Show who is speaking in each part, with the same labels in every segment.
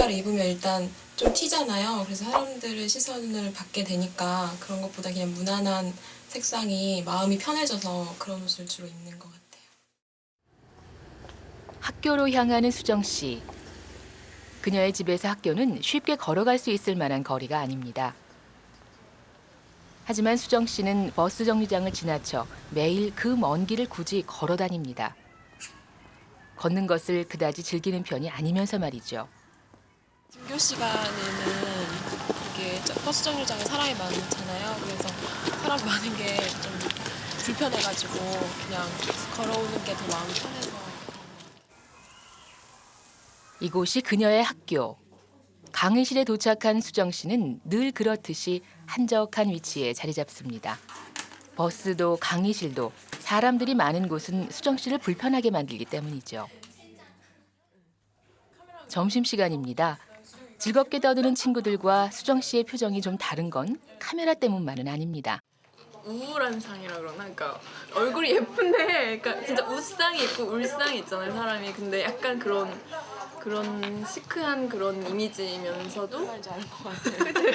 Speaker 1: 색깔을 입으면 일단 좀 튀잖아요. 그래서 사람들의 시선을 받게 되니까 그런 것보다 그냥 무난한 색상이 마음이 편해져서 그런 옷을 주로 입는 것 같아요.
Speaker 2: 학교로 향하는 수정 씨. 그녀의 집에서 학교는 쉽게 걸어갈 수 있을 만한 거리가 아닙니다. 하지만 수정 씨는 버스 정류장을 지나쳐 매일 그 먼 길을 굳이 걸어 다닙니다. 걷는 것을 그다지 즐기는 편이 아니면서 말이죠.
Speaker 1: 등교 시간에는 이게 버스 정류장에 사람이 많잖아요. 그래서 사람 많은 게 좀 불편해가지고 그냥 걸어오는 게 더 마음이 편해서.
Speaker 2: 이곳이 그녀의 학교. 강의실에 도착한 수정 씨는 늘 그렇듯이 한적한 위치에 자리 잡습니다. 버스도 강의실도 사람들이 많은 곳은 수정 씨를 불편하게 만들기 때문이죠. 점심시간입니다. 즐겁게 떠드는 친구들과 수정 씨의 표정이 좀 다른 건 카메라 때문만은 아닙니다.
Speaker 3: 우울한 상이라 그러나? 그러니까 얼굴이 예쁜데 그러니까 진짜 웃상이 있고 울상이 있잖아요, 사람이. 근데 약간 그런 시크한 그런 이미지이면서도
Speaker 4: 말인지 알 것 같아요.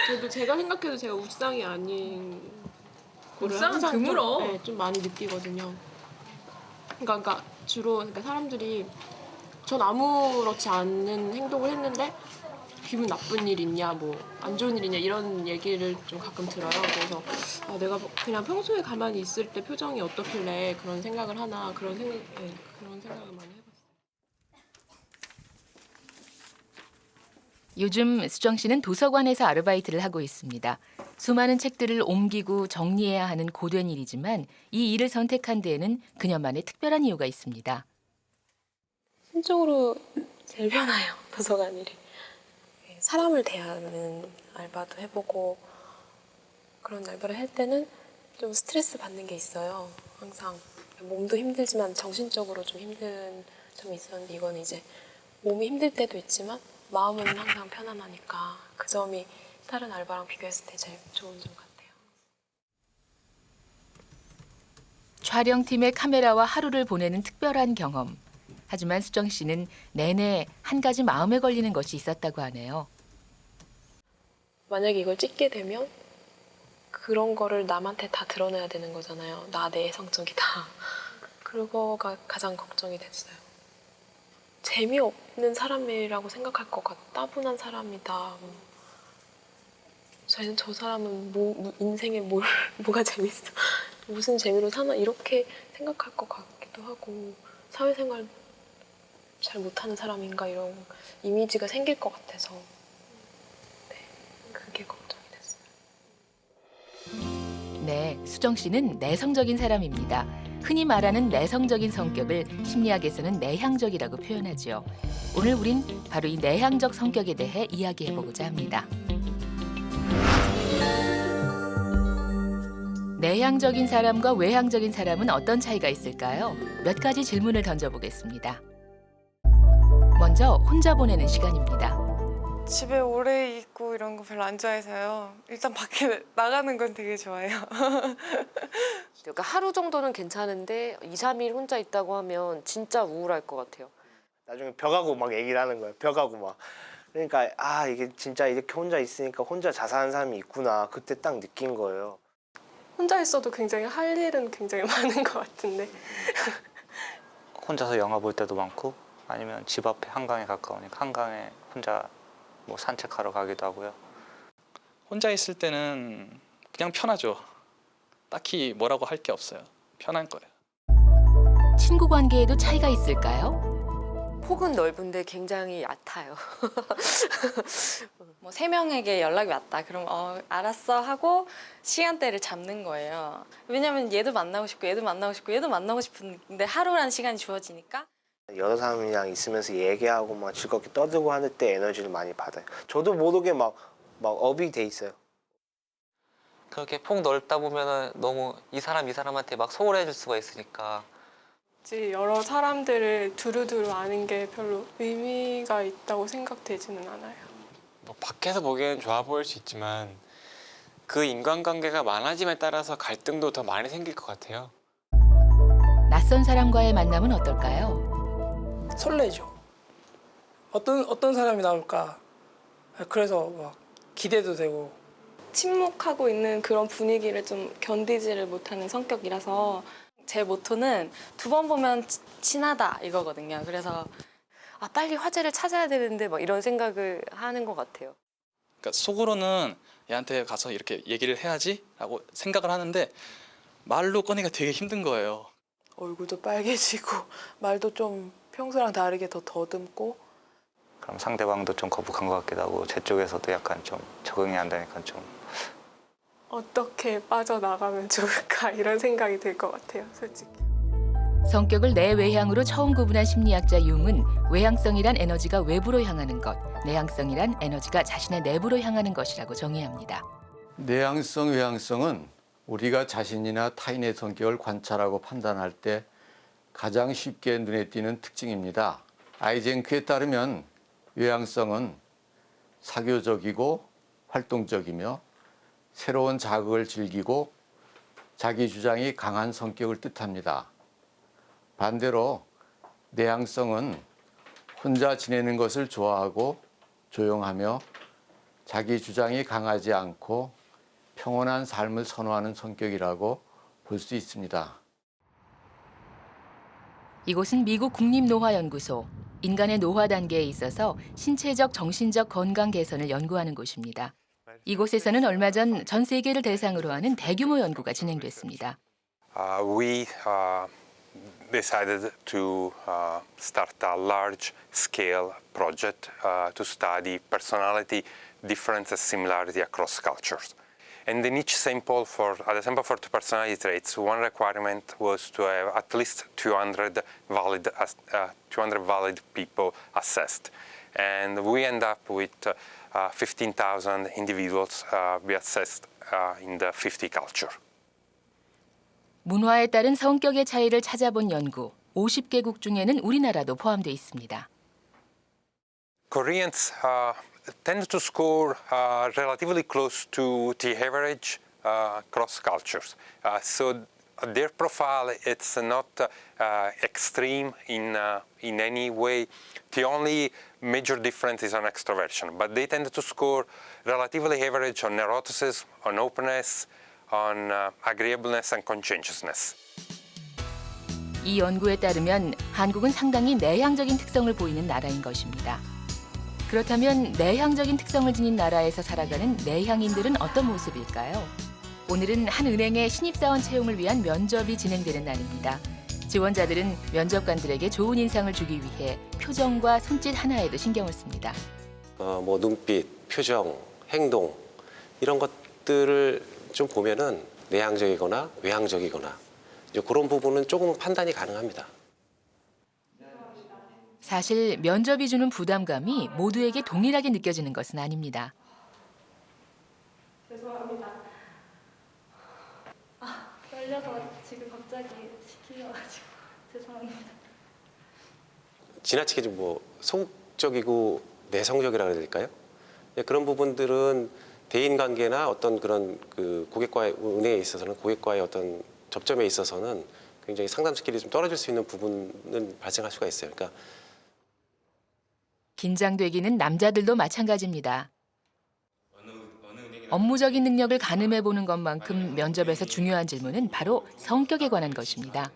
Speaker 4: 저도 제가 생각해도 제가 웃상이 아닌 거를
Speaker 3: 웃상은
Speaker 4: 항상
Speaker 3: 드물어.
Speaker 4: 좀, 네, 좀 많이 느끼거든요. 그러니까 주로 사람들이 전 아무렇지 않은 행동을 했는데 기분 나쁜 일 있냐, 뭐 안 좋은 일 있냐 이런 얘기를 좀 가끔 들어요. 그래서 내가 그냥 평소에 가만히 있을 때 표정이 어떻길래 그런 생각을 하나 그런 생각을 많이 해봤어요.
Speaker 2: 요즘 수정 씨는 도서관에서 아르바이트를 하고 있습니다. 수많은 책들을 옮기고 정리해야 하는 고된 일이지만 이 일을 선택한 데에는 그녀만의 특별한 이유가 있습니다.
Speaker 1: 심적으로 제일 편해요, 도서관 일이. 사람을 대하는 알바도 해보고 그런 알바를 할 때는 좀 스트레스 받는 게 있어요. 항상 몸도 힘들지만 정신적으로 좀 힘든 점이 있었는데 이건 이제 몸이 힘들 때도 있지만 마음은 항상 편안하니까 그 점이 다른 알바랑 비교했을 때 제일 좋은 점 같아요.
Speaker 2: 촬영팀의 카메라와 하루를 보내는 특별한 경험. 하지만 수정 씨는 내내 한 가지 마음에 걸리는 것이 있었다고 하네요.
Speaker 1: 만약에 이걸 찍게 되면 그런 거를 남한테 다 드러내야 되는 거잖아요. 내 성적이다. 그거가 가장 걱정이 됐어요. 재미없는 사람이라고 생각할 것 같아. 따분한 사람이다. 저 사람은 인생에 뭐가 재밌어. 무슨 재미로 사나 이렇게 생각할 것 같기도 하고 사회생활 잘 못하는 사람인가 이런 이미지가 생길 것 같아서 네, 그게 걱정이 됐어요.
Speaker 2: 네, 수정 씨는 내성적인 사람입니다. 흔히 말하는 내성적인 성격을 심리학에서는 내향적이라고 표현하죠. 오늘 우린 바로 이 내향적 성격에 대해 이야기해보고자 합니다. 내향적인 사람과 외향적인 사람은 어떤 차이가 있을까요? 몇 가지 질문을 던져보겠습니다. 먼저 혼자 보내는 시간입니다.
Speaker 5: 집에 오래 있고 이런 거 별로 안 좋아해서요. 일단 밖에 나가는 건 되게 좋아해요.
Speaker 6: 그러니까 하루 정도는 괜찮은데 2, 3일 혼자 있다고 하면 진짜 우울할 것 같아요.
Speaker 7: 나중에 벽하고 막 얘기를 하는 거예요. 벽하고 막. 그러니까 이게 진짜 이렇게 혼자 있으니까 혼자 자살하는 사람이 있구나. 그때 딱 느낀 거예요.
Speaker 4: 혼자 있어도 굉장히 할 일은 굉장히 많은 것 같은데
Speaker 8: 혼자서 영화 볼 때도 많고 아니면 집 앞에 한강에 가까우니까 한강에 혼자 뭐 산책하러 가기도 하고요.
Speaker 9: 혼자 있을 때는 그냥 편하죠. 딱히 뭐라고 할 게 없어요. 편한 거예요.
Speaker 2: 친구 관계에도 차이가 있을까요?
Speaker 6: 폭은 넓은데 굉장히 얕아요.
Speaker 10: 뭐 3명에게 연락이 왔다. 그럼 알았어 하고 시간대를 잡는 거예요. 왜냐면 얘도 만나고 싶고 얘도 만나고 싶고 얘도 만나고 싶은데 하루라는 시간이 주어지니까.
Speaker 7: 여러 사람이랑 있으면서 얘기하고 막 즐겁게 떠들고 하는 때 에너지를 많이 받아요. 저도 모르게 막 업이 돼 있어요.
Speaker 11: 그렇게 폭 넓다 보면은 너무 이 사람한테 막 소홀해질 수가 있으니까.
Speaker 4: 여러 사람들을 두루두루 아는 게 별로 의미가 있다고 생각되지는 않아요.
Speaker 12: 뭐 밖에서 보기에는 좋아 보일 수 있지만 그 인간관계가 많아짐에 따라서 갈등도 더 많이 생길 것 같아요.
Speaker 2: 낯선 사람과의 만남은 어떨까요?
Speaker 13: 설레죠. 어떤 사람이 나올까. 그래서 막 기대도 되고.
Speaker 10: 침묵하고 있는 그런 분위기를 좀 견디지를 못하는 성격이라서 제 모토는 2번 보면 친하다 이거거든요. 그래서
Speaker 6: 아 빨리 화제를 찾아야 되는데 막 이런 생각을 하는 것 같아요.
Speaker 9: 그러니까 속으로는 얘한테 가서 이렇게 얘기를 해야지라고 생각을 하는데 말로 꺼내기가 되게 힘든 거예요.
Speaker 5: 얼굴도 빨개지고 말도 좀 평소랑 다르게 더 더듬고.
Speaker 8: 그럼 상대방도 좀 거북한 것 같기도 하고 제 쪽에서도 약간 좀 적응이 안 되니까 좀
Speaker 1: 어떻게 빠져나가면 좋을까 이런 생각이 들 것 같아요, 솔직히.
Speaker 2: 성격을 내외향으로 처음 구분한 심리학자 융은 외향성이란 에너지가 외부로 향하는 것, 내향성이란 에너지가 자신의 내부로 향하는 것이라고 정의합니다.
Speaker 14: 내향성, 외향성은 우리가 자신이나 타인의 성격을 관찰하고 판단할 때 가장 쉽게 눈에 띄는 특징입니다. 아이젠크에 따르면 외향성은 사교적이고 활동적이며 새로운 자극을 즐기고 자기 주장이 강한 성격을 뜻합니다. 반대로 내향성은 혼자 지내는 것을 좋아하고 조용하며 자기 주장이 강하지 않고 평온한 삶을 선호하는 성격이라고 볼 수 있습니다.
Speaker 2: 이곳은 미국 국립노화연구소, 인간의 노화 단계에 있어서 신체적, 정신적 건강 개선을 연구하는 곳입니다. 이곳에서는 얼마 전 전 세계를 대상으로 하는 대규모 연구가 진행됐습니다.
Speaker 15: We decided to start a large-scale project to study personality difference and similarity across cultures. And in each sample, for the sample for the personality traits, one requirement was to have at least 200 valid people assessed. And we end up with 15,000 individuals we assessed in the 50 culture.
Speaker 2: 문화에 따른 성격의 차이를 찾아본 연구, 50개국 중에는 우리나라도 포함되어 있습니다.
Speaker 15: Koreans tend to score relatively close to the average across cultures. So their profile it's not extreme in any way. The only major difference is on extroversion, but they tend to score relatively average on neuroticism, on openness, on agreeableness and conscientiousness.
Speaker 2: 이 연구에 따르면 한국은 상당히 내향적인 특성을 보이는 나라인 것입니다. 그렇다면 내향적인 특성을 지닌 나라에서 살아가는 내향인들은 어떤 모습일까요? 오늘은 한 은행의 신입사원 채용을 위한 면접이 진행되는 날입니다. 지원자들은 면접관들에게 좋은 인상을 주기 위해 표정과 손짓 하나에도 신경을 씁니다.
Speaker 16: 뭐 눈빛, 표정, 행동 이런 것들을 좀 보면은 내향적이거나 외향적이거나 이제 그런 부분은 조금 판단이 가능합니다.
Speaker 2: 사실 면접이 주는 부담감이 모두에게 동일하게 느껴지는 것은 아닙니다.
Speaker 10: 죄송합니다. 떨려서 지금 갑자기 시키셔가지고 죄송합니다.
Speaker 16: 지나치게 좀 뭐 소극적이고 내성적이라 그래야 될까요? 그런 부분들은 대인관계나 어떤 그런 그 고객과의 은행에 있어서는 고객과의 어떤 접점에 있어서는 굉장히 상담 스킬이 좀 떨어질 수 있는 부분은 발생할 수가 있어요. 그러니까
Speaker 2: 긴장되기는 남자들도 마찬가지입니다. 업무적인 능력을 가늠해 보는 것만큼 면접에서 중요한 질문은 바로 성격에 관한 것입니다.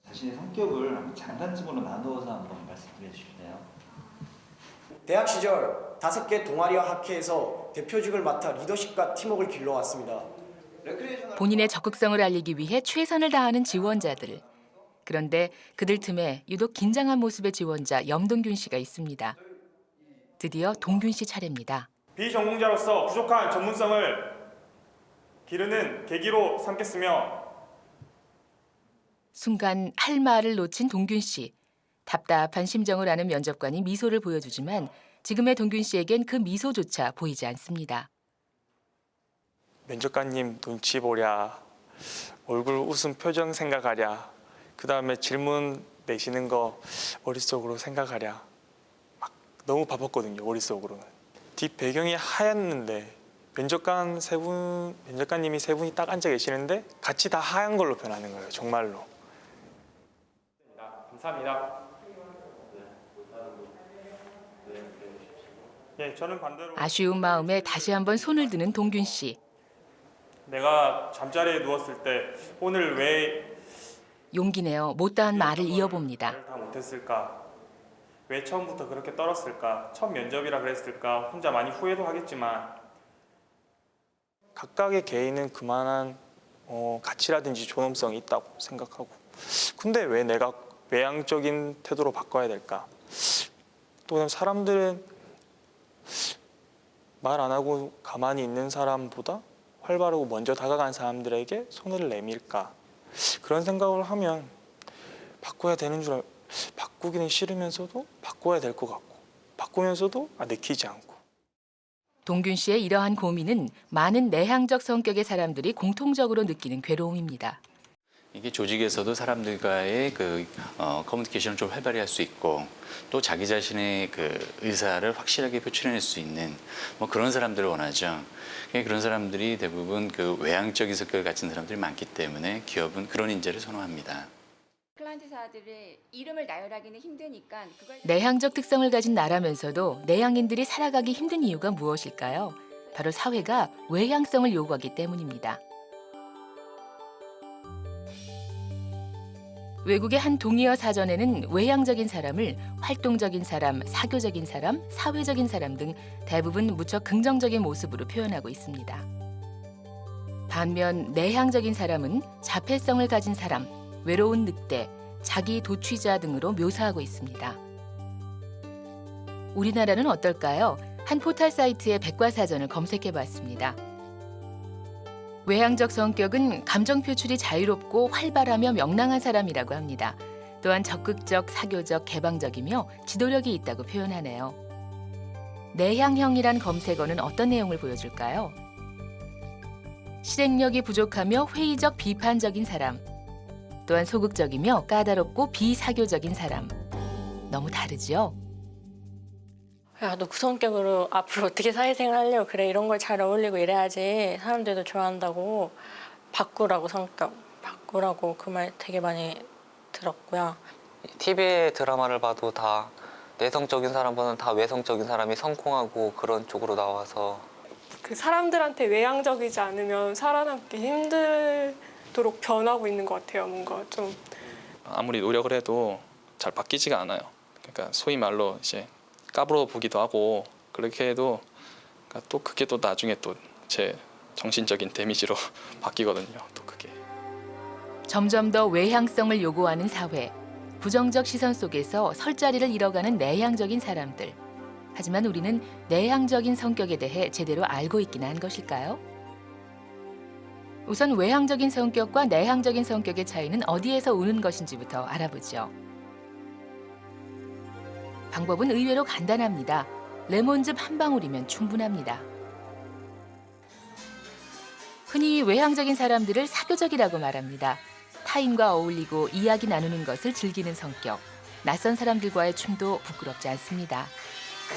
Speaker 17: 자신의 성격을 장단점으로 나누어서 한번 말씀해 주실래요?
Speaker 18: 대학 시절 5개 동아리와 학회에서 대표직을 맡아 리더십과 팀워크를 길러왔습니다.
Speaker 2: 본인의 적극성을 알리기 위해 최선을 다하는 지원자들. 그런데 그들 틈에 유독 긴장한 모습의 지원자 염동균 씨가 있습니다. 드디어 동균 씨 차례입니다.
Speaker 19: 비전공자로서 부족한 전문성을 기르는 계기로 삼겠으며
Speaker 2: 순간 할 말을 놓친 동균 씨. 답답한 심정을 아는 면접관이 미소를 보여주지만 지금의 동균 씨에겐 그 미소조차 보이지 않습니다.
Speaker 19: 면접관님 눈치 보랴, 얼굴 웃음 표정 생각하랴, 그 다음에 질문 내시는 거 머릿속으로 생각하랴. 막 너무 바빴거든요, 머릿속으로는. 뒷 배경이 하얗는데 면접관님이 세 분이 딱 앉아 계시는데 같이 다 하얀 걸로 변하는 거예요, 정말로. 감사합니다. 예, 저는 반대로
Speaker 2: 아쉬운 마음에 다시 한번 손을 드는 동균 씨.
Speaker 19: 내가 잠자리에 누웠을 때 오늘 왜
Speaker 2: 용기 내어 못다한 말을 이어봅니다.
Speaker 19: 다 못했을까? 왜 처음부터 그렇게 떨었을까? 첫 면접이라 그랬을까? 혼자 많이 후회도 하겠지만 각각의 개인은 그만한 가치라든지 존엄성이 있다고 생각하고, 근데 왜 내가 외향적인 태도로 바꿔야 될까? 또 사람들은 말 안 하고 가만히 있는 사람보다 활발하고 먼저 다가간 사람들에게 손을 내밀까? 그런 생각을 하면 바꿔야 되는 줄 바꾸기는 싫으면서도 바꿔야 될 것 같고, 바꾸면서도 내키지 않고.
Speaker 2: 동균 씨의 이러한 고민은 많은 내향적 성격의 사람들이 공통적으로 느끼는 괴로움입니다.
Speaker 20: 이게 조직에서도 사람들과의 커뮤니케이션을 좀 활발히 할 수 있고, 또 자기 자신의 의사를 확실하게 표출해낼 수 있는 그런 사람들을 원하죠. 그런 사람들이 대부분 외향적인 성격을 가진 사람들이 많기 때문에 기업은 그런 인재를 선호합니다.
Speaker 21: 클라이언트사들의 이름을 나열하기는 힘드니까 그걸...
Speaker 2: 내향적 특성을 가진 나라면서도 내향인들이 살아가기 힘든 이유가 무엇일까요? 바로 사회가 외향성을 요구하기 때문입니다. 외국의 한 동의어 사전에는 외향적인 사람을 활동적인 사람, 사교적인 사람, 사회적인 사람 등 대부분 무척 긍정적인 모습으로 표현하고 있습니다. 반면 내향적인 사람은 자폐성을 가진 사람, 외로운 늑대, 자기 도취자 등으로 묘사하고 있습니다. 우리나라는 어떨까요? 한 포털 사이트의 백과사전을 검색해봤습니다. 외향적 성격은 감정 표출이 자유롭고 활발하며 명랑한 사람이라고 합니다. 또한 적극적, 사교적, 개방적이며 지도력이 있다고 표현하네요. 내향형이란 검색어는 어떤 내용을 보여줄까요? 실행력이 부족하며 회의적, 비판적인 사람. 또한 소극적이며 까다롭고 비사교적인 사람. 너무 다르죠?
Speaker 10: 야, 너 그 성격으로 앞으로 어떻게 사회생활 하려고 그래. 이런 걸 잘 어울리고 이래야지 사람들도 좋아한다고. 바꾸라고 성격. 바꾸라고 그 말 되게 많이 들었고요.
Speaker 11: TV의 드라마를 봐도 다 내성적인 사람보다는 다 외성적인 사람이 성공하고 그런 쪽으로 나와서
Speaker 22: 그 사람들한테 외향적이지 않으면 살아남기 힘들도록 변하고 있는 것 같아요. 뭔가 좀
Speaker 9: 아무리 노력을 해도 잘 바뀌지가 않아요. 그러니까 소위 말로 이제 까불어 보기도 하고 그렇게 해도 또 그게 또 나중에 또 제 정신적인 데미지로 바뀌거든요. 또 그게.
Speaker 2: 점점 더 외향성을 요구하는 사회. 부정적 시선 속에서 설 자리를 잃어가는 내향적인 사람들. 하지만 우리는 내향적인 성격에 대해 제대로 알고 있기는 한 것일까요? 우선 외향적인 성격과 내향적인 성격의 차이는 어디에서 오는 것인지부터 알아보죠. 방법은 의외로 간단합니다. 레몬즙 한 방울이면 충분합니다. 흔히 외향적인 사람들을 사교적이라고 말합니다. 타인과 어울리고 이야기 나누는 것을 즐기는 성격. 낯선 사람들과의 춤도 부끄럽지 않습니다.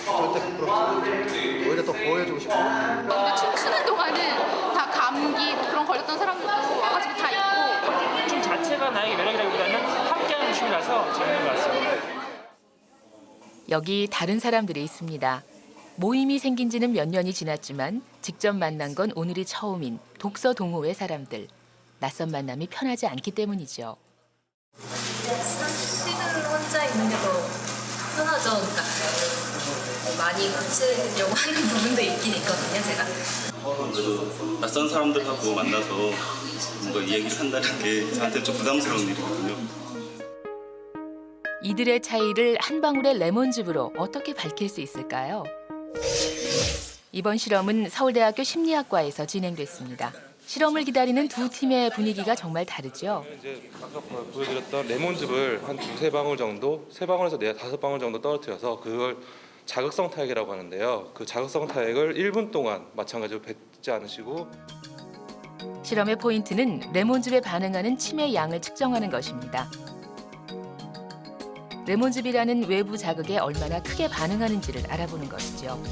Speaker 23: 절대 부끄럽지. 오히려 더 보여주고 싶고.
Speaker 24: 근데 춤추는 동안은 다 감기 그런 걸렸던 사람들도 와가지고 다 있고.
Speaker 19: 춤 자체가 나에게 매력이라기보다는 함께하는 춤이라서 재밌는 것 같습니다.
Speaker 2: 여기 다른 사람들이 있습니다. 모임이 생긴 지는 몇 년이 지났지만 직접 만난 건 오늘이 처음인 독서 동호회 사람들. 낯선 만남이 편하지 않기 때문이죠.
Speaker 25: 사실은 혼자 있는 게 더 편하죠. 그러니까 많이 고치려고 하는 부분도 있긴 있거든요, 제가.
Speaker 26: 그래도 낯선 사람들하고 만나서 뭔가 얘기를 한다는 게 저한테 좀 부담스러운 일이거든요.
Speaker 2: 이들의 차이를 한 방울의 레몬즙으로 어떻게 밝힐 수 있을까요? 이번 실험은 서울대학교 심리학과에서 진행됐습니다. 실험을 기다리는 두 팀의 분위기가 정말 다르죠.
Speaker 27: 이제 아까 보여드렸던 레몬즙을 한 2-3방울 정도, 3방울에서 4-5방울 정도 떨어뜨려서 그걸 자극성 타액이라고 하는데요. 그 자극성 타액을 1분 동안 마찬가지로 뱉지 않으시고
Speaker 2: 실험의 포인트는 레몬즙에 반응하는 침의 양을 측정하는 것입니다. 레몬즙이라는 외부 자극에 얼마나 크게 반응하는지를 알아보는 것이죠.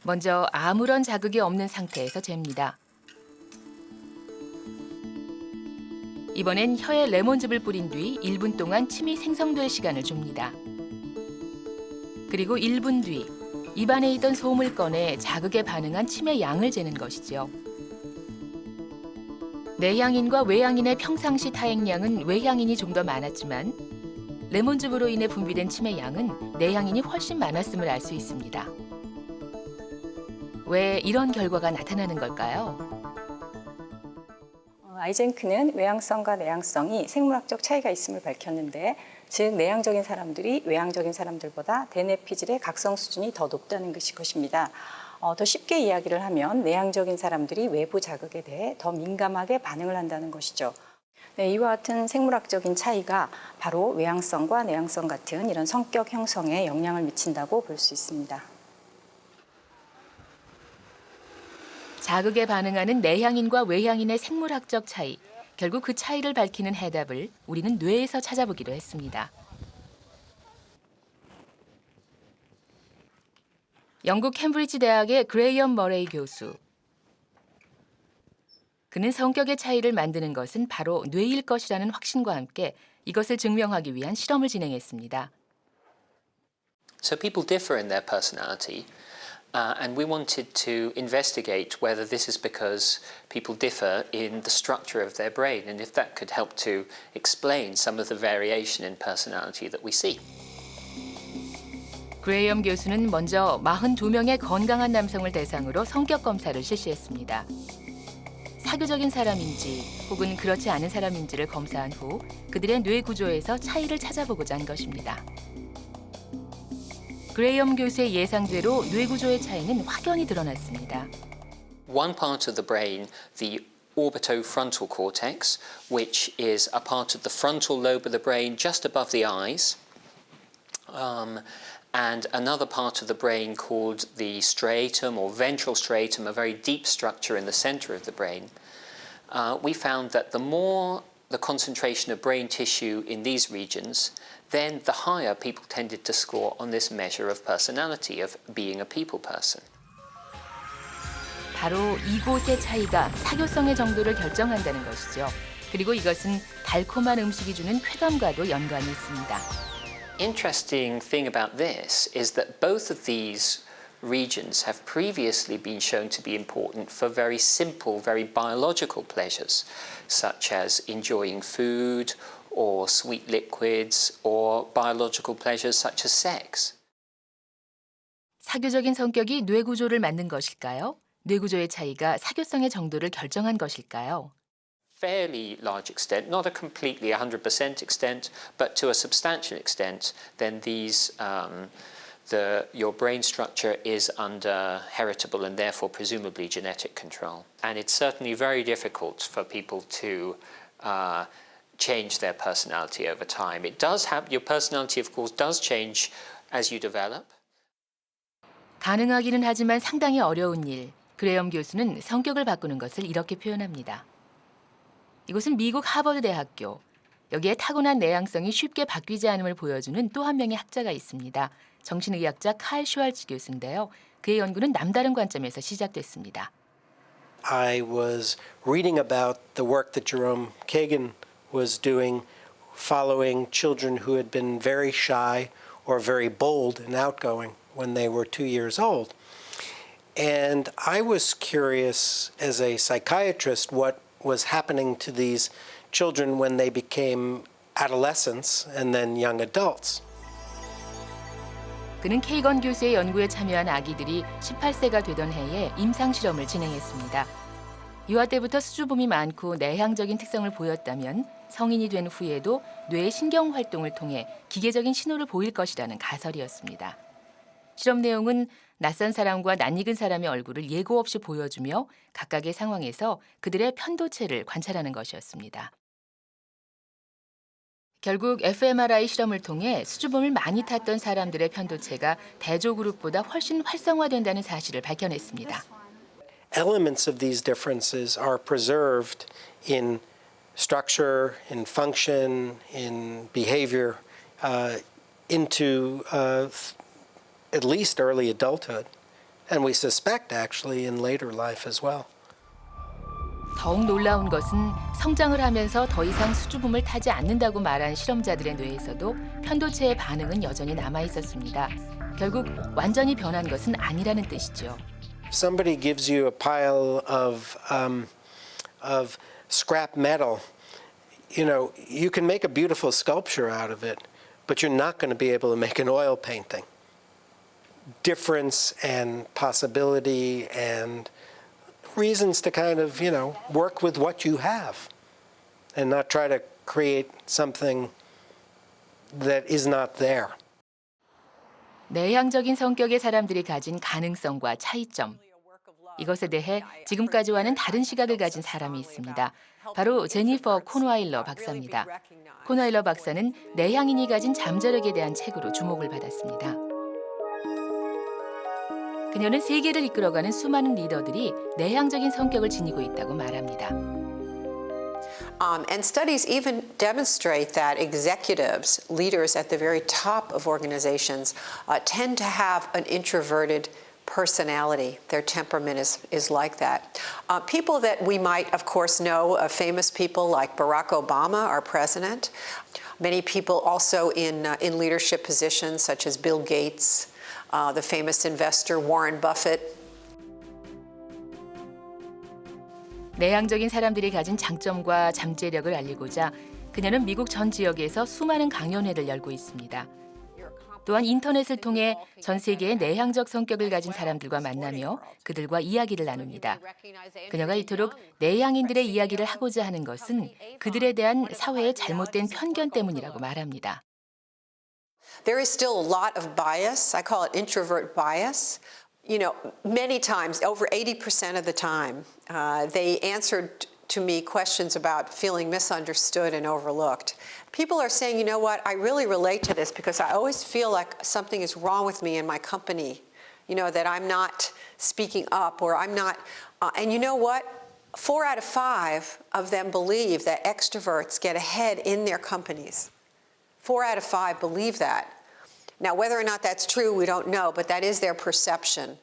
Speaker 2: 먼저 아무런 자극이 없는 상태에서 잽니다. 이번엔 혀에 레몬즙을 뿌린 뒤 1분 동안 침이 생성될 시간을 줍니다. 그리고 1분 뒤 입안에 있던 솜을 꺼내 자극에 반응한 침의 양을 재는 것이죠. 내향인과 외향인의 평상시 타액량은 외향인이 좀 더 많았지만 레몬즙으로 인해 분비된 침의 양은 내향인이 훨씬 많았음을 알 수 있습니다. 왜 이런 결과가 나타나는 걸까요?
Speaker 3: 아이젠크는 외향성과 내향성이 생물학적 차이가 있음을 밝혔는데, 즉 내향적인 사람들이 외향적인 사람들보다 대뇌피질의 각성 수준이 더 높다는 것입니다. 더 쉽게 이야기를 하면 내향적인 사람들이 외부 자극에 대해 더 민감하게 반응을 한다는 것이죠. 네, 이와 같은 생물학적인 차이가 바로 외향성과 내향성 같은 이런 성격 형성에 영향을 미친다고 볼 수 있습니다.
Speaker 2: 자극에 반응하는 내향인과 외향인의 생물학적 차이, 결국 그 차이를 밝히는 해답을 우리는 뇌에서 찾아보기로 했습니다. 영국 캠브리지 대학의 그레이엄 머레이 교수. 그는 성격의 차이를 만드는 것은 바로 뇌일 것이라는 확신과 함께 이것을 증명하기 위한 실험을 진행했습니다.
Speaker 4: So people differ in their personality, and we wanted to investigate whether this is because people differ in the structure of their brain, and if that could help to explain some of the variation in personality that we see.
Speaker 2: 그레이엄 교수는 먼저 42명의 건강한 남성을 대상으로 성격 검사를 실시했습니다. 사교적인 사람인지 혹은 그렇지 않은 사람인지를 검사한 후 그들의 뇌 구조에서 차이를 찾아보고자 한 것입니다. 그레이엄 교수의 예상대로 뇌 구조의 차이는 확연히 드러났습니다.
Speaker 4: One part of the brain, the orbitofrontal cortex, which is a part of the frontal lobe of the brain just above the eyes, and another part of the brain called the striatum or ventral striatum, a very deep structure in the center of the brain. We found that the more the concentration of brain tissue in these regions, then the higher people tended to score on this measure of personality, of being a people person.
Speaker 2: 바로 이곳의 차이가 사교성의 정도를 결정한다는 것이죠. 그리고 이것은 달콤한 음식이 주는 쾌감과도 연관이 있습니다.
Speaker 4: Interesting thing about this is that both of these regions have previously been shown to be important for very simple, very biological pleasures, such as enjoying food or sweet liquids or biological pleasures such as sex.
Speaker 2: 사교적인 성격이 뇌 구조를 만든 것일까요? 뇌 구조의 차이가 사교성의 정도를 결정한 것일까요?
Speaker 4: Fairly large extent, not a completely 100% extent, but to a substantial extent, then these your brain structure is under heritable and therefore presumably genetic control. And it's certainly very difficult for people to change their personality over time. It does have, your personality of course does change as you develop.
Speaker 2: 가능하기는 하지만 상당히 어려운 일. 그레이엄 교수는 성격을 바꾸는 것을 이렇게 표현합니다. 이곳은 미국 하버드 대학교. 여기에 타고난 내향성이 쉽게 바뀌지 않음을 보여주는 또 한 명의 학자가 있습니다. 정신의학자 칼 슈왈츠 교수인데요. 그의 연구는 남다른 관점에서 시작됐습니다.
Speaker 5: I was reading about the work that Jerome Kagan was doing following children who had been very shy or very bold and outgoing when they were 2 years old. And I was curious as a psychiatrist what was happening to these children when they became adolescents and then young adults.
Speaker 2: 그는 케이건 교수의 연구에 참여한 아기들이 18세가 되던 해에 임상 실험을 진행했습니다. 유아 때부터 수줍음이 많고 내향적인 특성을 보였다면 성인이 된 후에도 뇌의 신경 활동을 통해 기계적인 신호를 보일 것이라는 가설이었습니다. 실험 내용은 낯선 사람과 낯익은 사람의 얼굴을 예고 없이 보여주며 각각의 상황에서 그들의 편도체를 관찰하는 것이었습니다. 결국 fMRI 실험을 통해 수줍음을 많이 탔던 사람들의 편도체가 대조 그룹보다 훨씬 활성화된다는 사실을 밝혀냈습니다.
Speaker 5: Elements of these differences are preserved in structure, in function, in behavior, into at least early adulthood, and we suspect actually in later life as well.
Speaker 2: 더욱 놀라운 것은 성장을 하면서 더 이상 수줍음을 타지 않는다고 말한 실험자들의 뇌에서도 편도체의 반응은 여전히 남아 있었습니다. 결국 완전히 변한 것은 아니라는 뜻이죠.
Speaker 5: If somebody gives you a pile of scrap metal, you can make a beautiful sculpture out of it, but you're not going to be able to make an oil painting. Difference and possibility and reasons to kind of, work with what you have and not try to create something that is not there.
Speaker 2: 내향적인 성격의 사람들이 가진 가능성과 차이점. 이것에 대해 지금까지와는 다른 시각을 가진 사람이 있습니다. 바로 제니퍼 콘와일러 박사입니다. 콘와일러 박사는 내향인이 가진 잠재력에 대한 책으로 주목을 받았습니다. 그녀는 세계를 이끌어가는 수많은 리더들이 내향적인 성격을 지니고 있다고 말합니다.
Speaker 1: And studies even demonstrate that executives, leaders at the very top of organizations, tend to have an introverted personality. Their temperament is like that. People that we might, of course, know, famous people like Barack Obama, our president. Many people also in leadership positions, such as Bill Gates, the famous investor Warren Buffett.
Speaker 2: 내향적인 사람들이 가진 장점과 잠재력을 알리고자 그녀는 미국 전 지역에서 수많은 강연회를 열고 있습니다. 또한 인터넷을 통해 전 세계의 내향적 성격을 가진 사람들과 만나며 그들과 이야기를 나눕니다. 그녀가 이토록 내향인들의 이야기를 하고자 하는 것은 그들에 대한 사회의 잘못된 편견 때문이라고 말합니다.
Speaker 1: There is still a lot of bias. I call it introvert bias. Many times, over 80% of the time, they answered to me questions about feeling misunderstood and overlooked. People are saying, you know what, I really relate to this because I always feel like something is wrong with me in my company, that I'm not speaking up or I'm not, and you know what? 4 out of 5 of them believe that extroverts get ahead in their companies. 4 out of 5 believe that. Now, whether or not that's true, we don't know, but that is their perception.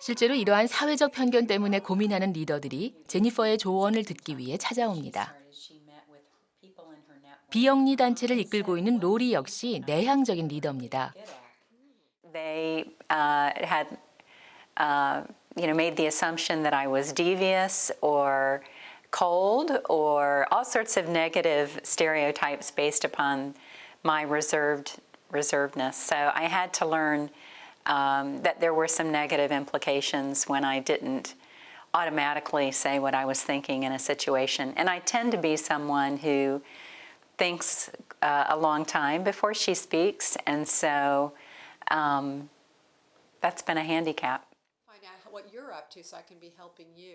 Speaker 2: 실제로 이러한 사회적 편견 때문에 고민하는 리더들이 제니퍼의 조언을 듣기 위해 찾아옵니다. 비영리 단체를 이끌고 있는 로리 역시 내향적인 리더입니다.
Speaker 3: They had made the assumption that I was devious or cold or all sorts of negative stereotypes based upon my reservedness. So I had to learn that there were some negative implications when I didn't automatically say what I was thinking in a situation. And I tend to be someone who thinks a long time before she speaks, and so that's been a handicap.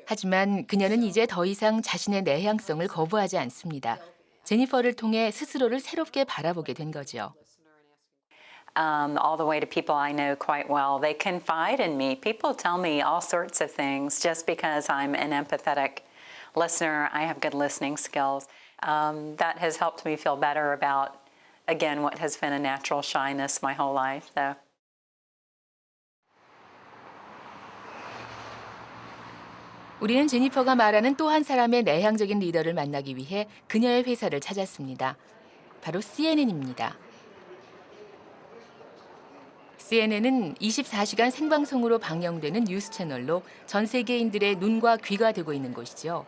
Speaker 2: 하지만 그녀는 이제 더 이상 자신의 내향성을 거부하지 않습니다. 제니퍼를 통해 스스로를 새롭게 바라보게 된 거죠.
Speaker 3: All the way to people I know quite well. They confide in me. People tell me all sorts of things just because I'm an empathetic listener. I have good listening skills. That has helped me feel better about, again, what has been a natural shyness my whole life, though.
Speaker 2: 우리는 제니퍼가 말하는 또 한 사람의 내향적인 리더를 만나기 위해 그녀의 회사를 찾았습니다. 바로 CNN입니다. CNN은 24시간 생방송으로 방영되는 뉴스 채널로 전 세계인들의 눈과 귀가 되고 있는 곳이죠.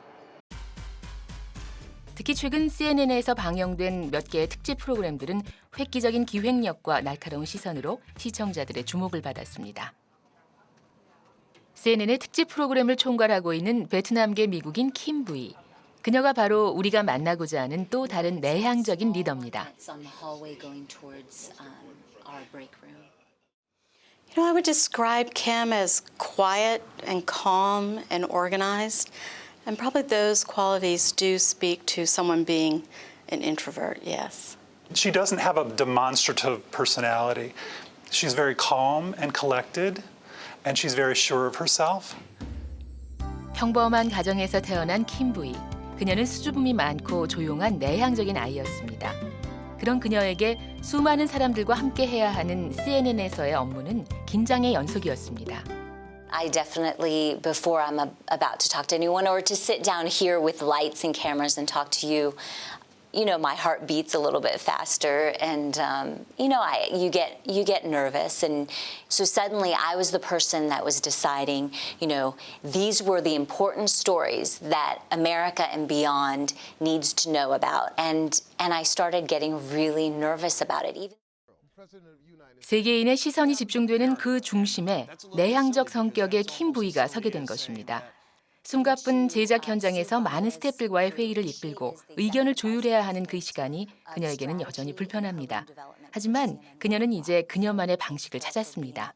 Speaker 2: 특히 최근 CNN에서 방영된 몇 개의 특집 프로그램들은 획기적인 기획력과 날카로운 시선으로 시청자들의 주목을 받았습니다. CNN의 특집 프로그램을 총괄하고 있는 베트남계 미국인 킴 부이. 그녀가 바로 우리가 만나고자 하는 또 다른 내향적인 리더입니다.
Speaker 6: I would describe Kim as quiet and calm and organized, and probably those qualities do speak to someone being an introvert, yes.
Speaker 7: She doesn't have a demonstrative personality. She's very calm and collected, and she's very sure of herself.
Speaker 2: 평범한 가정에서 태어난 킴 부이. 그녀는 수줍음이 많고 조용한 내향적인 아이였습니다. 그런 그녀에게 수많은 사람들과 함께 해야 하는 CNN에서의 업무는 긴장의 연속이었습니다.
Speaker 8: I definitely, before I'm about to talk to anyone or to sit down here with lights and cameras and talk to you, my heart beats a little bit faster, and you get nervous, and so suddenly I was the person that was deciding, these were the important stories that America and beyond needs to know about, and I started getting really nervous about it. Even
Speaker 2: 세계인의 시선이 집중되는 그 중심에 내향적 성격의 킴 부이가 서게 된 것입니다. 숨가쁜 제작 현장에서 많은 스태프들과의 회의를 이끌고 의견을 조율해야 하는 그 시간이 그녀에게는 여전히 불편합니다. 하지만 그녀는 이제 그녀만의 방식을 찾았습니다.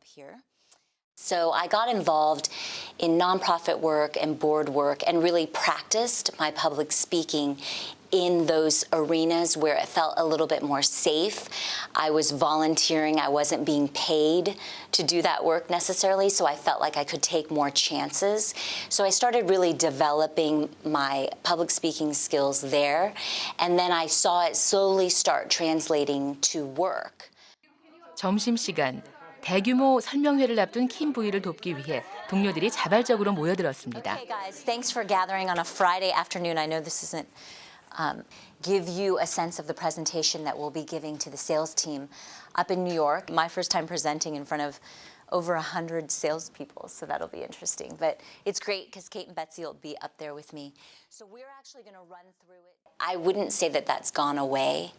Speaker 8: So I got involved in nonprofit work and board work and really practiced my public speaking in those arenas where it felt a little bit more safe. I was volunteering. I wasn't being paid to do that work necessarily, so I felt like I could take more chances. So I started really developing my public speaking skills there, and then I saw it slowly start translating to work.
Speaker 2: 점심시간. 대규모 설명회를 앞둔 킴 부이를 돕기 위해 동료들이 자발적으로 모여들었습니다.
Speaker 8: Hey guys, thanks for gathering on a Friday afternoon. I know this isn't give you a sense of the presentation that we'll be giving to the sales team up in New York. My first time presenting in front of over 100 salespeople, so that'll be interesting. But it's great because Kate and Betsy will be up there with me. So we're actually going to run through it. I wouldn't say that that's gone away.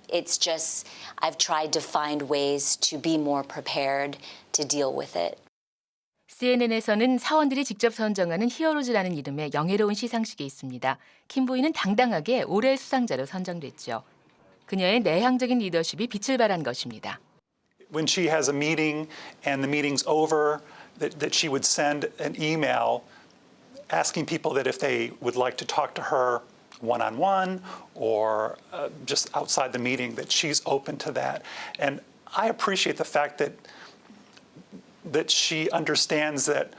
Speaker 8: It's just I've tried to find ways to be more prepared to deal with it.
Speaker 2: CNN에서는 사원들이 직접 선정하는 히어로즈라는 이름의 영예로운 시상식이 있습니다. 킴 부이는 당당하게 올해의 수상자로 선정됐죠. 그녀의 내향적인 리더십이 빛을 발한 것입니다.
Speaker 7: When she has a meeting and the meeting's over, that she would send an email asking people that if they would like to talk to her one-on-one or just outside the meeting, that she's open to that. And I appreciate the fact that she understands that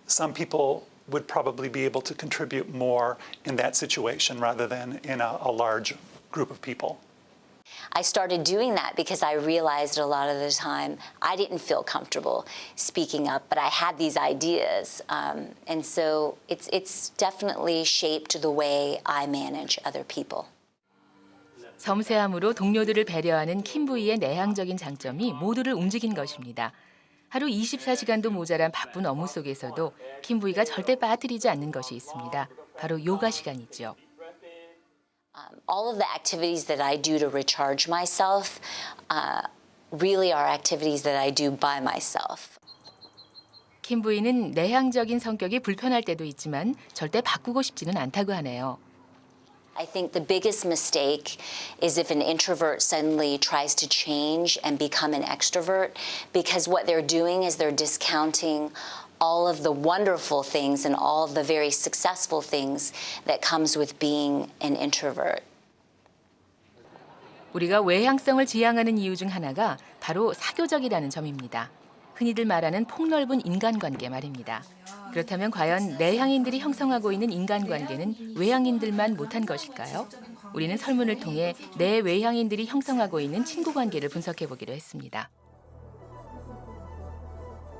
Speaker 7: some people would probably be able to contribute more in that situation rather than in a large group of people.
Speaker 8: I started doing that because I realized a lot of the time I didn't feel comfortable speaking up, but I had these ideas. And so it's definitely shaped the way I manage other people.
Speaker 2: 섬세함으로 동료들을 배려하는 킴 부이의 내향적인 장점이 모두를 움직인 것입니다. 하루 24시간도 모자란 바쁜 업무 속에서도 킴 부이가 절대 빠뜨리지 않는 것이 있습니다. 바로 요가 시간이죠.
Speaker 8: All of the activities that I do to recharge myself really are activities that I do by myself.
Speaker 2: 킴 부이는 내향적인 성격이 불편할 때도 있지만 절대 바꾸고 싶지는 않다고 하네요.
Speaker 8: I think the biggest mistake is if an introvert suddenly tries to change and become an extrovert, because what they're doing is they're discounting all of the wonderful things and all of the very successful things that comes with being an introvert.
Speaker 2: 우리가 외향성을 지향하는 이유 중 하나가 바로 사교적이라는 점입니다. 흔히들 말하는 폭넓은 인간관계 말입니다. 그렇다면 과연 내향인들이 형성하고 있는 인간관계는 외향인들만 못한 것일까요? 우리는 설문을 통해 내외향인들이 형성하고 있는 친구관계를 분석해보기로 했습니다.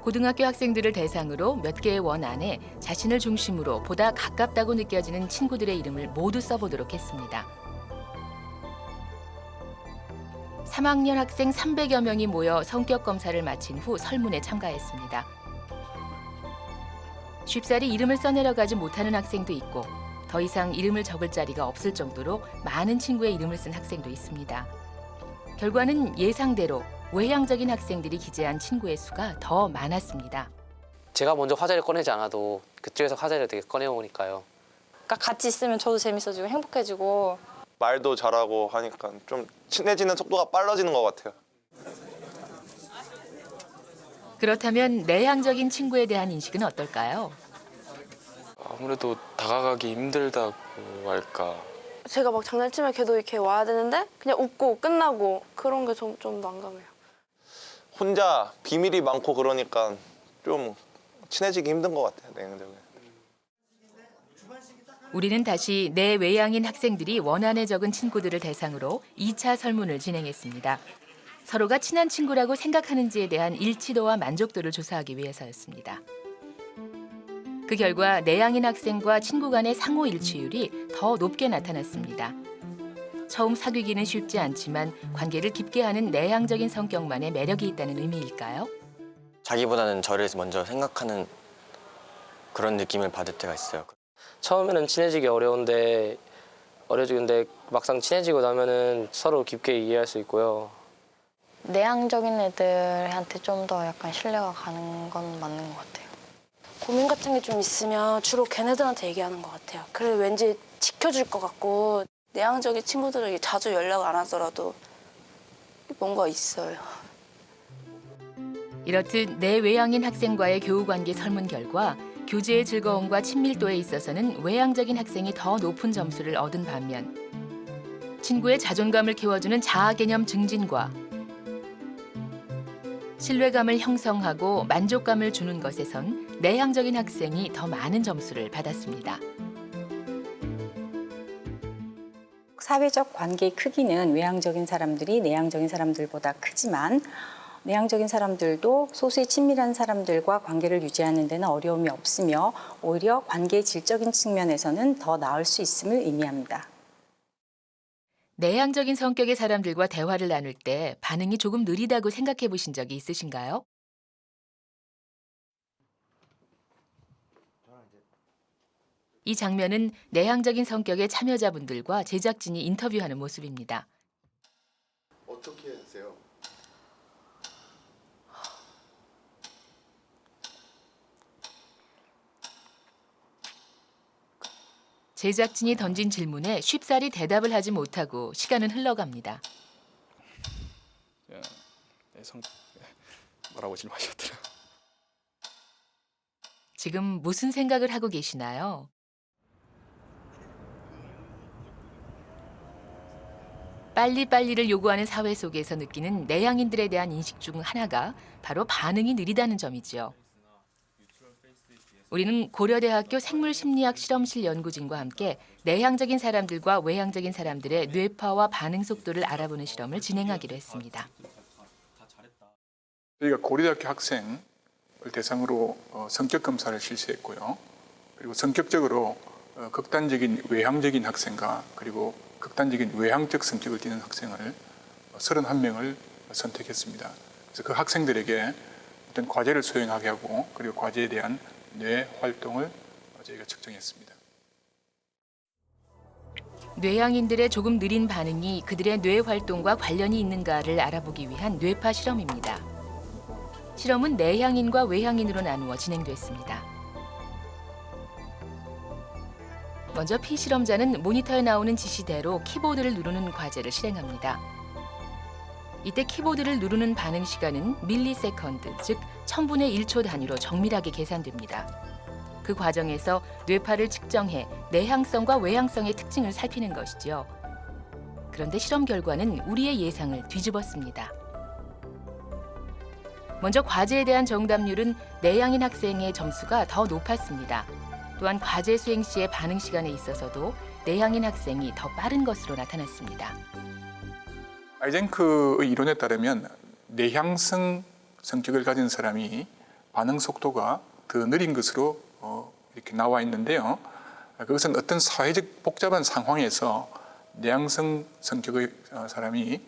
Speaker 2: 고등학교 학생들을 대상으로 몇 개의 원 안에 자신을 중심으로 보다 가깝다고 느껴지는 친구들의 이름을 모두 써보도록 했습니다. 3학년 학생 300여 명이 모여 성격 검사를 마친 후 설문에 참가했습니다. 쉽사리 이름을 써내려가지 못하는 학생도 있고 더 이상 이름을 적을 자리가 없을 정도로 많은 친구의 이름을 쓴 학생도 있습니다. 결과는 예상대로 외향적인 학생들이 기재한 친구의 수가 더 많았습니다.
Speaker 12: 제가 먼저 화제를 꺼내지 않아도 그쪽에서 화제를 되게 꺼내오니까요.
Speaker 13: 그러니까 같이 있으면 저도 재밌어지고 행복해지고
Speaker 14: 말도 잘하고 하니까 좀 친해지는 속도가 빨라지는 것 같아요.
Speaker 2: 그렇다면 내향적인 친구에 대한 인식은 어떨까요?
Speaker 27: 아무래도 다가가기 힘들다고 할까.
Speaker 22: 제가 막 장난치면 걔도 이렇게 와야 되는데 그냥 웃고 끝나고 그런 게 좀 난감해요.
Speaker 14: 혼자 비밀이 많고 그러니까 좀 친해지기 힘든 것 같아요, 내향적인.
Speaker 2: 우리는 다시 내외향인 학생들이 원안에 적은 친구들을 대상으로 2차 설문을 진행했습니다. 서로가 친한 친구라고 생각하는지에 대한 일치도와 만족도를 조사하기 위해서였습니다. 그 결과 내향인 학생과 친구 간의 상호 일치율이 더 높게 나타났습니다. 처음 사귀기는 쉽지 않지만 관계를 깊게 하는 내향적인 성격만의 매력이 있다는 의미일까요?
Speaker 10: 자기보다는 저를 먼저 생각하는 그런 느낌을 받을 때가 있어요.
Speaker 12: 처음에는 친해지기 어려운데 막상 친해지고 나면은 서로 깊게 이해할 수 있고요.
Speaker 13: 내향적인 애들한테 좀 더 약간 신뢰가 가는 건 맞는 것 같아요.
Speaker 15: 고민 같은 게 좀 있으면 주로 걔네들한테 얘기하는 것 같아요. 그래 왠지 지켜줄 것 같고 내향적인 친구들에게 자주 연락 안 하더라도 뭔가 있어요.
Speaker 2: 이렇듯 내외향인 학생과의 교우관계 설문 결과 교제의 즐거움과 친밀도에 있어서는 외향적인 학생이 더 높은 점수를 얻은 반면 친구의 자존감을 키워주는 자아개념 증진과 신뢰감을 형성하고 만족감을 주는 것에선 내향적인 학생이 더 많은 점수를 받았습니다.
Speaker 3: 사회적 관계의 크기는 외향적인 사람들이 내향적인 사람들보다 크지만 내향적인 사람들도 소수의 친밀한 사람들과 관계를 유지하는 데는 어려움이 없으며 오히려 관계의 질적인 측면에서는 더 나을 수 있음을 의미합니다.
Speaker 2: 내향적인 성격의 사람들과 대화를 나눌 때 반응이 조금 느리다고 생각해 보신 적이 있으신가요? 이 장면은 내향적인 성격의 참여자분들과 제작진이 인터뷰하는 모습입니다.
Speaker 23: 어떻게 하세요?
Speaker 2: 제작진이 던진 질문에 쉽사리 대답을 하지 못하고 시간은 흘러갑니다.
Speaker 9: 뭐라고 질문하셨더라.
Speaker 2: 지금 무슨 생각을 하고 계시나요? 빨리빨리를 요구하는 사회 속에서 느끼는 내향인들에 대한 인식 중 하나가 바로 반응이 느리다는 점이죠. 우리는 고려대학교 생물심리학 실험실 연구진과 함께 내향적인 사람들과 외향적인 사람들의 뇌파와 반응 속도를 알아보는 실험을 진행하기로 했습니다.
Speaker 7: 저희가 고려대학교 학생을 대상으로 성격 검사를 실시했고요. 그리고 성격적으로 극단적인 외향적인 학생과 그리고 극단적인 외향적 성격을 띠는 학생을 31명을 선택했습니다. 그래서 그 학생들에게 어떤 과제를 수행하게 하고 그리고 과제에 대한 뇌 활동을 저희가 측정했습니다.
Speaker 2: 뇌향인들의 조금 느린 반응이 그들의 뇌 활동과 관련이 있는가를 알아보기 위한 뇌파 실험입니다. 실험은 내향인과 외향인으로 나누어 진행됐습니다. 먼저 피실험자는 모니터에 나오는 지시대로 키보드를 누르는 과제를 실행합니다. 이때 키보드를 누르는 반응 시간은 밀리세컨드, 즉 1000분의 1초 단위로 정밀하게 계산됩니다. 그 과정에서 뇌파를 측정해 내향성과 외향성의 특징을 살피는 것이죠. 그런데 실험 결과는 우리의 예상을 뒤집었습니다. 먼저 과제에 대한 정답률은 내향인 학생의 점수가 더 높았습니다. 또한 과제 수행 시의 반응 시간에 있어서도 내향인 학생이 더 빠른 것으로 나타났습니다.
Speaker 7: 아이젠크의 이론에 따르면 내향성 성격을 가진 사람이 반응 속도가 더 느린 것으로 이렇게 나와 있는데요. 그것은 어떤 사회적 복잡한 상황에서 내향성 성격의 사람이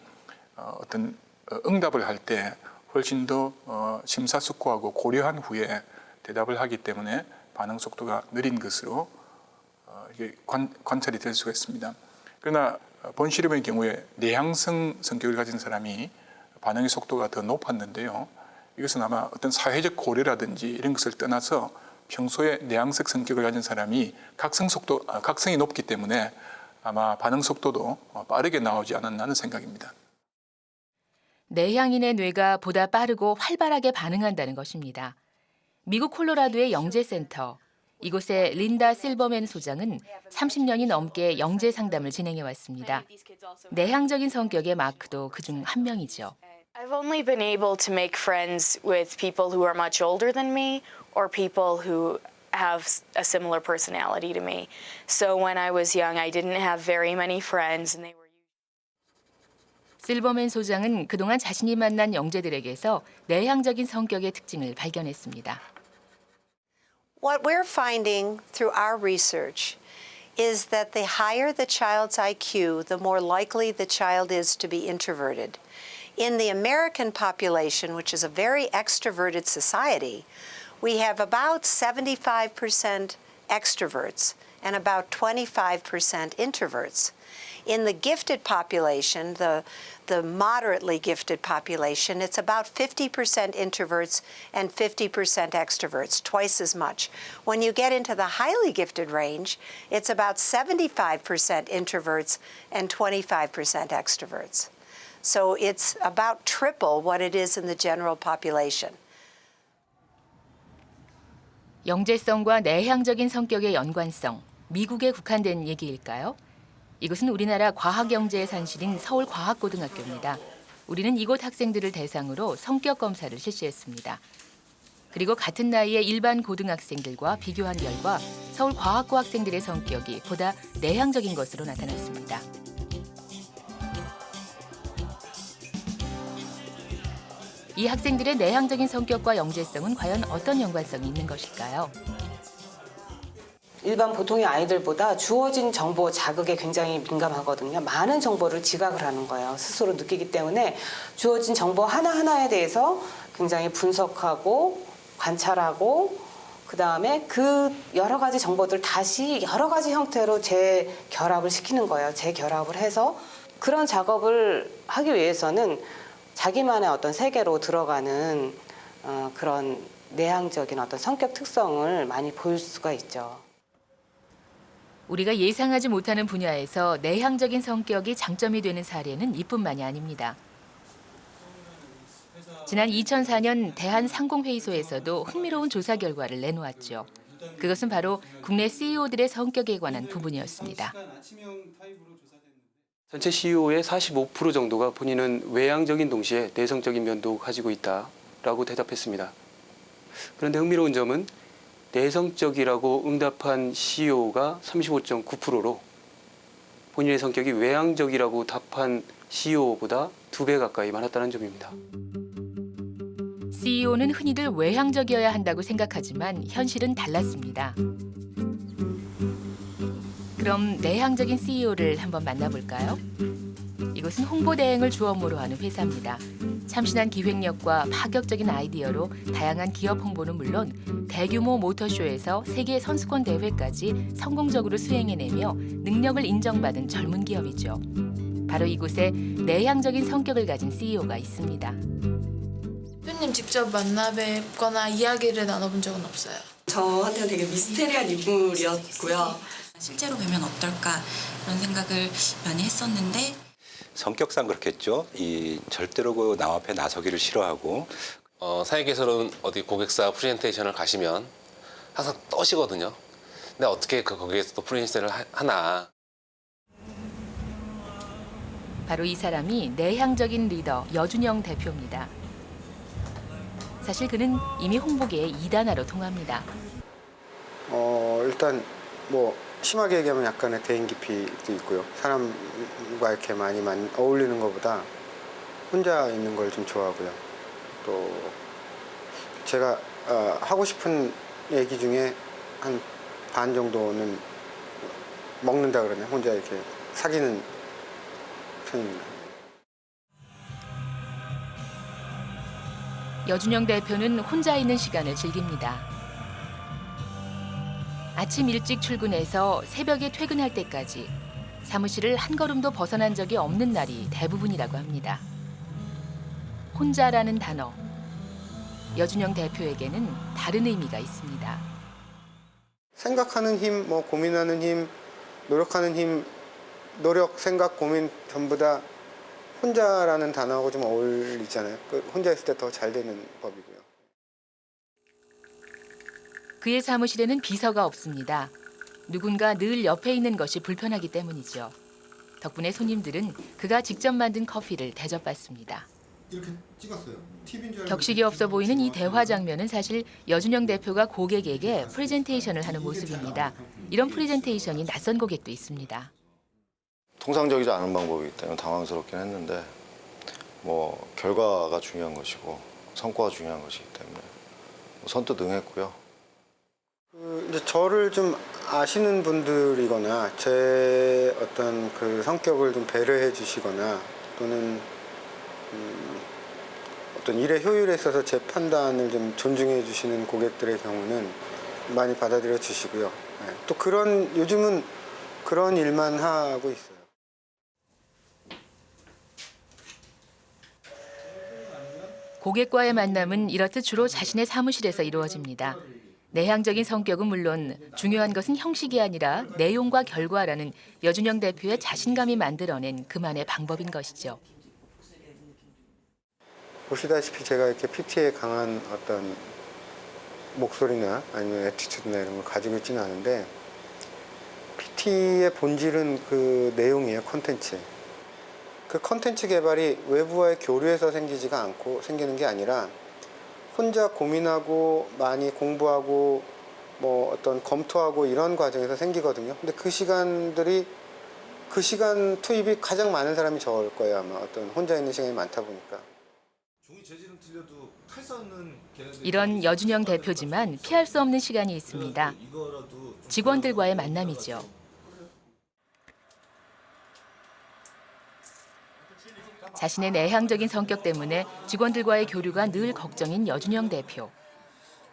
Speaker 7: 어떤 응답을 할 때 훨씬 더 심사숙고하고 고려한 후에 대답을 하기 때문에 반응 속도가 느린 것으로 이게 관찰이 될 수가 있습니다. 그러나 본 실험의 경우에 내향성 성격을 가진 사람이 반응의 속도가 더 높았는데요. 이것은 아마 어떤 사회적 고려라든지 이런 것을 떠나서 평소에 내향적 성격을 가진 사람이 각성이 높기 때문에 아마 반응 속도도 빠르게 나오지 않았나 하는 생각입니다.
Speaker 2: 내향인의 뇌가 보다 빠르고 활발하게 반응한다는 것입니다. 미국 콜로라도의 영재센터, 이곳의 린다 실버맨 소장은 30년이 넘게 영재 상담을 진행해 왔습니다. 내향적인 성격의 마크도 그중 한 명이죠.
Speaker 16: I've only been able to make friends with people who are much older than me or people who have a similar personality to me. So when I was young, I didn't have very many friends and they were
Speaker 2: 실버맨 소장은 그동안 자신이 만난 영재들에게서 내향적인 성격의 특징을 발견했습니다.
Speaker 1: What we're finding through our research
Speaker 11: is that the higher the child's IQ, the more likely the child is to be introverted. In the American population, which is a very extroverted society, we have about 75% extroverts and about 25% introverts. In the gifted population, the moderately gifted population, it's about 50% introverts and 50% extroverts, twice as much. When you get into the highly gifted range, it's about 75% introverts and 25% extroverts. So it's about triple what it is in the general population.
Speaker 2: 영재성과 내향적인 성격의 연관성, 미국에 국한된 얘기일까요? 이곳은 우리나라 과학영재의 산실인 서울과학고등학교입니다. 우리는 이곳 학생들을 대상으로 성격 검사를 실시했습니다. 그리고 같은 나이의 일반 고등학생들과 비교한 결과 서울과학고 학생들의 성격이 보다 내향적인 것으로 나타났습니다. 이 학생들의 내향적인 성격과 영재성은 과연 어떤 연관성이 있는 것일까요?
Speaker 17: 일반 보통의 아이들보다 주어진 정보 자극에 굉장히 민감하거든요. 많은 정보를 지각을 하는 거예요. 스스로 느끼기 때문에 주어진 정보 하나하나에 대해서 굉장히 분석하고 관찰하고 그다음에 그 여러 가지 정보들 다시 여러 가지 형태로 재결합을 시키는 거예요. 재결합을 해서 그런 작업을 하기 위해서는 자기만의 어떤 세계로 들어가는 그런 내향적인 어떤 성격 특성을 많이 보일 수가 있죠.
Speaker 2: 우리가 예상하지 못하는 분야에서 내향적인 성격이 장점이 되는 사례는 이뿐만이 아닙니다. 지난 2004년 대한상공회의소에서도 흥미로운 조사 결과를 내놓았죠. 그것은 바로 국내 CEO들의 성격에 관한 부분이었습니다.
Speaker 18: 전체 CEO의 45% 정도가 본인은 외향적인 동시에 내성적인 면도 가지고 있다라고 대답했습니다. 그런데 흥미로운 점은 내성적이라고 응답한 CEO가 35.9%로 본인의 성격이 외향적이라고 답한 CEO보다 2배 가까이 많았다는 점입니다.
Speaker 2: CEO는 흔히들 외향적이어야 한다고 생각하지만 현실은 달랐습니다. 그럼 내향적인 CEO를 한번 만나볼까요? 이곳은 홍보 대행을 주 업무로 하는 회사입니다. 참신한 기획력과 파격적인 아이디어로 다양한 기업 홍보는 물론 대규모 모터쇼에서 세계 선수권 대회까지 성공적으로 수행해내며 능력을 인정받은 젊은 기업이죠. 바로 이곳에 내향적인 성격을 가진 CEO가 있습니다.
Speaker 19: 대표님 직접 만나 뵙거나 이야기를 나눠본 적은 없어요.
Speaker 20: 저한테는 되게 미스테리한 인물이었고요. 실제로 뵈면 어떨까 그런 생각을 많이 했었는데
Speaker 21: 성격상 그렇겠죠. 절대로 남 앞에 나서기를 싫어하고
Speaker 24: 사회계에서는 어디 고객사 프레젠테이션을 가시면 항상 떠시거든요. 근데 어떻게 거기에서 또 프레젠테이션을 하나.
Speaker 2: 바로 이 사람이 내향적인 리더 여준영 대표입니다. 사실 그는 이미 홍보계의 2단화로 통합니다.
Speaker 28: 일단 심하게 얘기하면 약간의 대인 기피도 있고요. 사람과 이렇게 많이 어울리는 것보다 혼자 있는 걸 좀 좋아하고요. 또 제가 하고 싶은 얘기 중에 한 반 정도는 먹는다 그러면 혼자 이렇게 사귀는 편입니다.
Speaker 2: 여준영 대표는 혼자 있는 시간을 즐깁니다. 아침 일찍 출근해서 새벽에 퇴근할 때까지 사무실을 한 걸음도 벗어난 적이 없는 날이 대부분이라고 합니다. 혼자라는 단어, 여준영 대표에게는 다른 의미가 있습니다.
Speaker 28: 생각하는 힘, 고민하는 힘, 노력하는 힘, 생각, 고민 전부 다 혼자라는 단어하고 좀 어울리잖아요. 혼자 있을 때 더 잘 되는 법이고요.
Speaker 2: 그의 사무실에는 비서가 없습니다. 누군가 늘 옆에 있는 것이 불편하기 때문이죠. 덕분에 손님들은 그가 직접 만든 커피를 대접받습니다.
Speaker 23: 이렇게 찍었어요. TV인 줄 알고
Speaker 2: 격식이 없어 보이는 이 대화 장면은 사실 여준영 대표가 고객에게 프레젠테이션을 하는 모습입니다. 이런 프레젠테이션이 낯선 고객도 있습니다.
Speaker 29: 통상적이지 않은 방법이기 때문에 당황스럽긴 했는데 결과가 중요한 것이고 성과가 중요한 것이기 때문에 선뜻 응했고요.
Speaker 28: 이제 저를 좀 아시는 분들이거나 제 어떤 그 성격을 좀 배려해 주시거나 또는 어떤 일의 효율에 있어서 제 판단을 좀 존중해 주시는 고객들의 경우는 많이 받아들여 주시고요. 또 요즘은 그런 일만 하고 있어요.
Speaker 2: 고객과의 만남은 이렇듯 주로 자신의 사무실에서 이루어집니다. 내향적인 성격은 물론 중요한 것은 형식이 아니라 내용과 결과라는 여준영 대표의 자신감이 만들어낸 그만의 방법인 것이죠.
Speaker 28: 보시다시피 제가 이렇게 PT에 강한 어떤 목소리나 아니면 애티튜드나 이런 걸 가지고 있지는 않은데 PT의 본질은 그 내용이에요, 콘텐츠. 그 콘텐츠 개발이 외부와의 교류에서 생기는 게 아니라 혼자 고민하고 많이 공부하고 뭐 어떤 검토하고 이런 과정에서 생기거든요. 근데 그 시간 투입이 가장 많은 사람이 저일 거예요, 아마. 어떤 혼자 있는 시간이 많다 보니까.
Speaker 2: 이런 여준영 대표지만 피할 수 없는 시간이 있습니다. 직원들과의 만남이죠. 자신의 내향적인 성격 때문에 직원들과의 교류가 늘 걱정인 여준영 대표.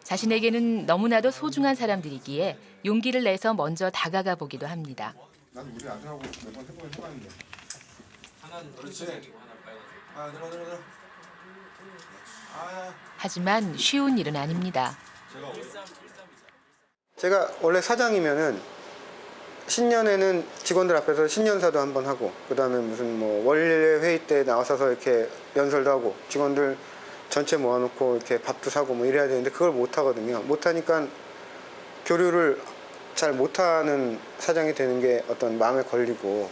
Speaker 2: 자신에게는 너무나도 소중한 사람들이기에 용기를 내서 먼저 다가가 보기도 합니다.
Speaker 28: 나도 우리 아들하고 매번 해봤는데. 하나는 그렇지. 들어.
Speaker 2: 하지만 쉬운 일은 아닙니다.
Speaker 28: 제가 원래 사장이면은 신년에는 직원들 앞에서 신년사도 한번 하고 그다음에 무슨 뭐 원래 회의 때 나와서서 이렇게 연설도 하고 직원들 전체 모아놓고 이렇게 밥도 사고 뭐 이래야 되는데 그걸 못 하거든요. 못 하니까 교류를 잘 못하는 사장이 되는 게 어떤 마음에 걸리고.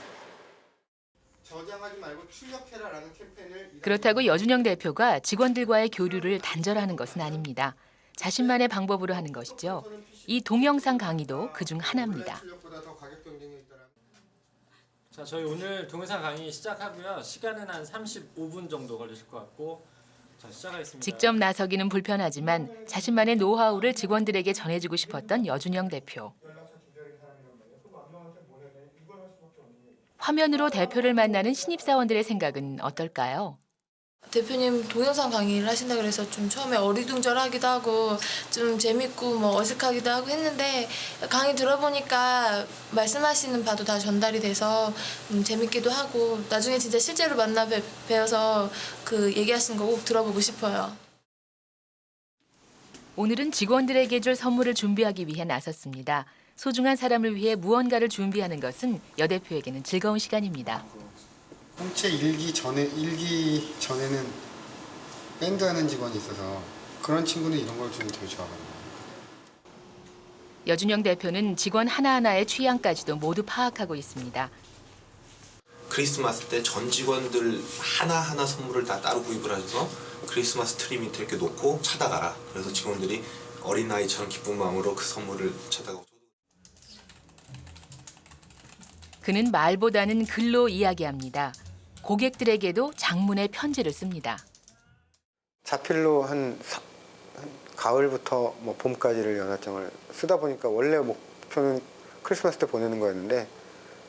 Speaker 28: 저장하지 말고 출력해라라는 캠페인을.
Speaker 2: 그렇다고 여준영 대표가 직원들과의 교류를 단절하는 것은 아닙니다. 자신만의 방법으로 하는 것이죠. 이 동영상 강의도 그중 하나입니다.
Speaker 4: 자, 저희 오늘 동영상 강의 시작하고요. 시간은 한 35분 정도 걸리실 것 같고, 자, 시작하겠습니다.
Speaker 2: 직접 나서기는 불편하지만 자신만의 노하우를 직원들에게 전해주고 싶었던 여준영 대표. 화면으로 대표를 만나는 신입사원들의 생각은 어떨까요?
Speaker 19: 대표님 동영상 강의를 하신다 그래서 좀 처음에 어리둥절하기도 하고 좀 재밌고 뭐 어색하기도 하고 했는데 강의 들어보니까 말씀하시는 바도 다 전달이 돼서 재밌기도 하고 나중에 진짜 실제로 만나 뵈어서 그 얘기하시는 거 꼭 들어보고 싶어요.
Speaker 2: 오늘은 직원들에게 줄 선물을 준비하기 위해 나섰습니다. 소중한 사람을 위해 무언가를 준비하는 것은 여 대표에게는 즐거운 시간입니다.
Speaker 28: 홍채 일기 전에는 밴드 하는 직원이 있어서 그런 친구는 이런 걸 주면 되게 좋아하거든요.
Speaker 2: 여준영 대표는 직원 하나하나의 취향까지도 모두 파악하고 있습니다.
Speaker 5: 크리스마스 때 전 직원들 하나하나 선물을 다 따로 구입을 하셔서 크리스마스 트리 밑에 이렇게 놓고 찾아가라. 그래서 직원들이 어린아이처럼 기쁜 마음으로 그 선물을 찾아가고.
Speaker 2: 그는 말보다는 글로 이야기합니다. 고객들에게도 장문의 편지를 씁니다.
Speaker 28: 자필로 한 가을부터 뭐 봄까지를 연하장을 쓰다 보니까 원래 목표는 크리스마스 때 보내는 거였는데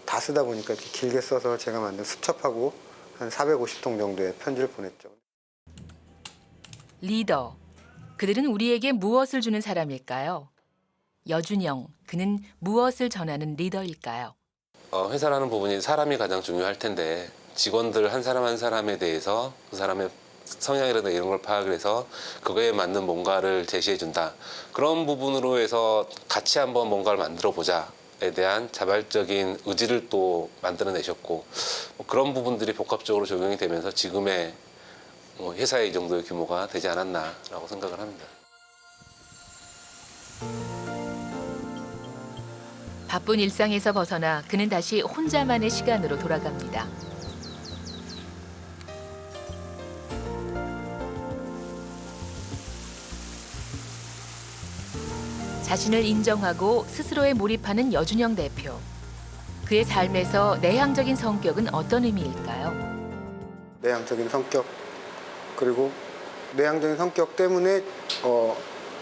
Speaker 28: 다 쓰다 보니까 이렇게 길게 써서 제가 만든 수첩하고 한 450통 정도의 편지를 보냈죠.
Speaker 2: 리더. 그들은 우리에게 무엇을 주는 사람일까요? 여준영. 그는 무엇을 전하는 리더일까요?
Speaker 24: 회사라는 부분이 사람이 가장 중요할 텐데 직원들 한 사람 한 사람에 대해서 그 사람의 성향이라든가 이런 걸 파악을 해서 그거에 맞는 뭔가를 제시해준다. 그런 부분으로 해서 같이 한번 뭔가를 만들어보자에 대한 자발적인 의지를 또 만들어내셨고 그런 부분들이 복합적으로 적용이 되면서 지금의 회사의 이 정도의 규모가 되지 않았나라고 생각을 합니다.
Speaker 2: 바쁜 일상에서 벗어나 그는 다시 혼자만의 시간으로 돌아갑니다. 자신을 인정하고 스스로에 몰입하는 여준영 대표. 그의 삶에서 내향적인 성격은 어떤 의미일까요?
Speaker 28: 내향적인 성격 그리고 내향적인 성격 때문에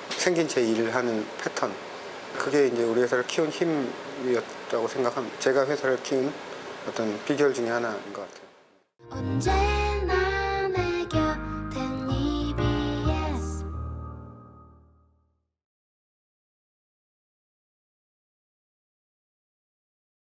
Speaker 28: 생긴 제 일을 하는 패턴 그게 이제 우리 회사를 키운 힘이었다고 생각합니다. 제가 회사를 키운 어떤 비결 중에 하나인 것 같아요.
Speaker 6: 언제